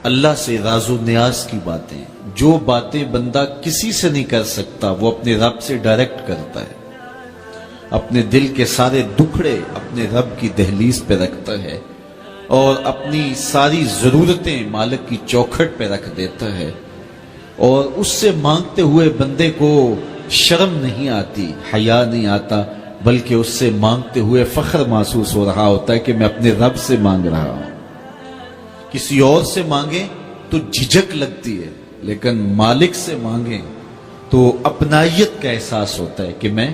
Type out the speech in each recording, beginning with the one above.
اللہ سے راز و نیاز کی باتیں، جو باتیں بندہ کسی سے نہیں کر سکتا وہ اپنے رب سے ڈائریکٹ کرتا ہے، اپنے دل کے سارے دکھڑے اپنے رب کی دہلیز پہ رکھتا ہے اور اپنی ساری ضرورتیں مالک کی چوکھٹ پہ رکھ دیتا ہے، اور اس سے مانگتے ہوئے بندے کو شرم نہیں آتی، حیا نہیں آتا، بلکہ اس سے مانگتے ہوئے فخر محسوس ہو رہا ہوتا ہے کہ میں اپنے رب سے مانگ رہا ہوں۔ کسی اور سے مانگیں تو جھجک لگتی ہے، لیکن مالک سے مانگیں تو اپنائیت کا احساس ہوتا ہے کہ میں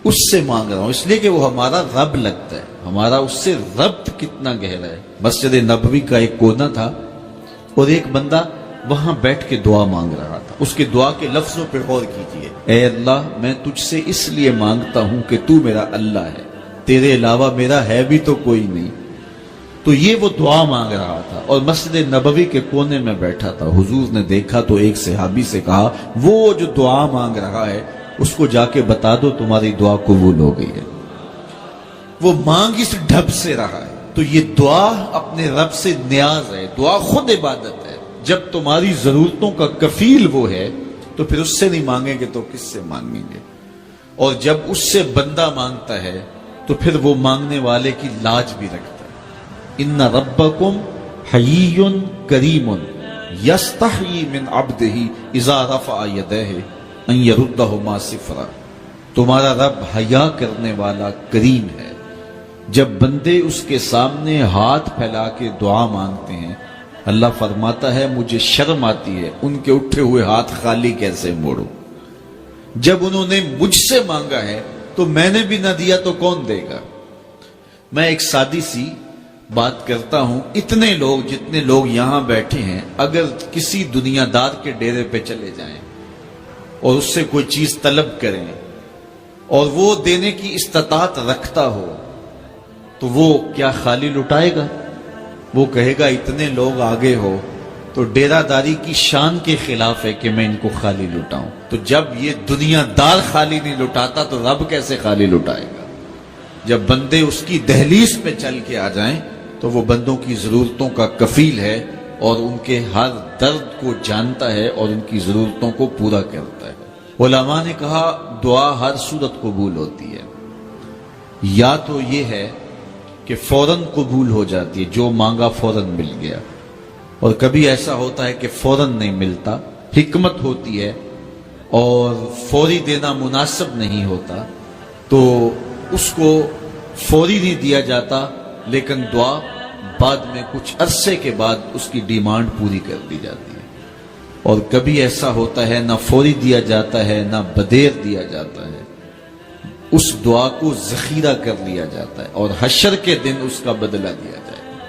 اس سے مانگ رہا ہوں، اس لیے کہ وہ ہمارا رب لگتا ہے، ہمارا اس سے ربط کتنا گہرا ہے۔ مسجد نبوی کا ایک کونا تھا اور ایک بندہ وہاں بیٹھ کے دعا مانگ رہا تھا، اس کے دعا کے لفظوں پہ غور کیجئے، اے اللہ میں تجھ سے اس لیے مانگتا ہوں کہ تو میرا اللہ ہے، تیرے علاوہ میرا ہے بھی تو کوئی نہیں۔ تو یہ وہ دعا مانگ رہا تھا اور مسجد نبوی کے کونے میں بیٹھا تھا۔ حضور نے دیکھا تو ایک صحابی سے کہا وہ جو دعا مانگ رہا ہے اس کو جا کے بتا دو تمہاری دعا قبول ہو گئی ہے۔ وہ مانگ اس ڈھب سے رہا ہے۔ تو یہ دعا اپنے رب سے نیاز ہے، دعا خود عبادت ہے۔ جب تمہاری ضرورتوں کا کفیل وہ ہے تو پھر اس سے نہیں مانگیں گے تو کس سے مانگیں گے؟ اور جب اس سے بندہ مانگتا ہے تو پھر وہ مانگنے والے کی لاج بھی رکھتا ہے۔ ان ربکم حیی کریم یستحیی من عبدہ اذا رفع یدیہ ان یردہما صفرا۔ تمہارا رب حیا کرنے والا کریم ہے، جب بندے اس کے سامنے ہاتھ پھیلا کے دعا مانگتے ہیں اللہ فرماتا ہے مجھے شرم آتی ہے ان کے اٹھے ہوئے ہاتھ خالی کیسے موڑوں۔ جب انہوں نے مجھ سے مانگا ہے تو میں نے بھی نہ دیا تو کون دے گا؟ میں ایک سادی سی بات کرتا ہوں، اتنے لوگ جتنے لوگ یہاں بیٹھے ہیں اگر کسی دنیا دار کے ڈیرے پہ چلے جائیں اور اس سے کوئی چیز طلب کریں اور وہ دینے کی استطاعت رکھتا ہو تو وہ کیا خالی لٹائے گا؟ وہ کہے گا اتنے لوگ آگے ہو تو ڈیرہ داری کی شان کے خلاف ہے کہ میں ان کو خالی لٹاؤں۔ تو جب یہ دنیا دار خالی نہیں لٹاتا تو رب کیسے خالی لٹائے گا؟ جب بندے اس کی دہلیز پہ چل کے آ جائیں تو وہ بندوں کی ضرورتوں کا کفیل ہے اور ان کے ہر درد کو جانتا ہے اور ان کی ضرورتوں کو پورا کرتا ہے۔ علماء نے کہا دعا ہر صورت قبول ہوتی ہے، یا تو یہ ہے کہ فوراً قبول ہو جاتی ہے، جو مانگا فوراً مل گیا، اور کبھی ایسا ہوتا ہے کہ فوراً نہیں ملتا، حکمت ہوتی ہے اور فوری دینا مناسب نہیں ہوتا تو اس کو فوری نہیں دیا جاتا، لیکن دعا بعد میں کچھ عرصے کے بعد اس کی ڈیمانڈ پوری کر دی جاتی ہے۔ اور کبھی ایسا ہوتا ہے نہ فوری دیا جاتا ہے نہ بدیر دیا جاتا ہے، اس دعا کو ذخیرہ کر لیا جاتا ہے اور حشر کے دن اس کا بدلہ دیا جائے گا۔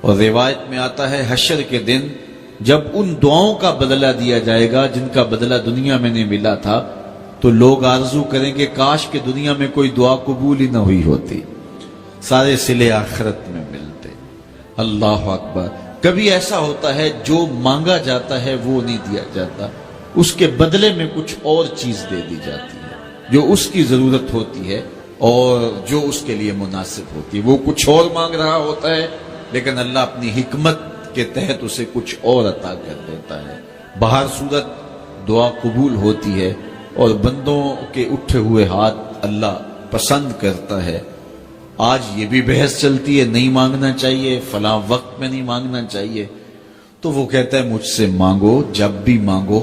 اور روایت میں آتا ہے حشر کے دن جب ان دعاؤں کا بدلہ دیا جائے گا جن کا بدلہ دنیا میں نہیں ملا تھا تو لوگ آرزو کریں گے کاش کہ دنیا میں کوئی دعا قبول ہی نہ ہوئی ہوتی، سارے صلے آخرت میں ملتے۔ اللہ اکبر۔ کبھی ایسا ہوتا ہے جو مانگا جاتا ہے وہ نہیں دیا جاتا، اس کے بدلے میں کچھ اور چیز دے دی جاتی ہے جو اس کی ضرورت ہوتی ہے اور جو اس کے لیے مناسب ہوتی ہے۔ وہ کچھ اور مانگ رہا ہوتا ہے لیکن اللہ اپنی حکمت کے تحت اسے کچھ اور عطا کر دیتا ہے۔ بہر صورت دعا قبول ہوتی ہے اور بندوں کے اٹھے ہوئے ہاتھ اللہ پسند کرتا ہے۔ آج یہ بھی بحث چلتی ہے نہیں مانگنا چاہیے، فلاں وقت میں نہیں مانگنا چاہیے، تو وہ کہتا ہے مجھ سے مانگو جب بھی مانگو،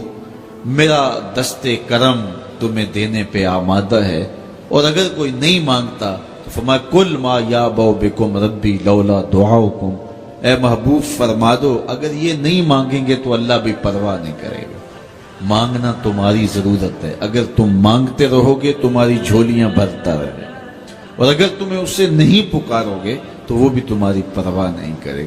میرا دست کرم تمہیں دینے پہ آمادہ ہے۔ اور اگر کوئی نہیں مانگتا تو فرمایا کل ما یابو بکم ربی لولا دعاؤکم، اے محبوب فرما دو اگر یہ نہیں مانگیں گے تو اللہ بھی پرواہ نہیں کرے گا۔ مانگنا تمہاری ضرورت ہے، اگر تم مانگتے رہو گے تمہاری جھولیاں بھرتا رہے، اور اگر تمہیں اسے نہیں پکارو گے تو وہ بھی تمہاری پرواہ نہیں کرے گا۔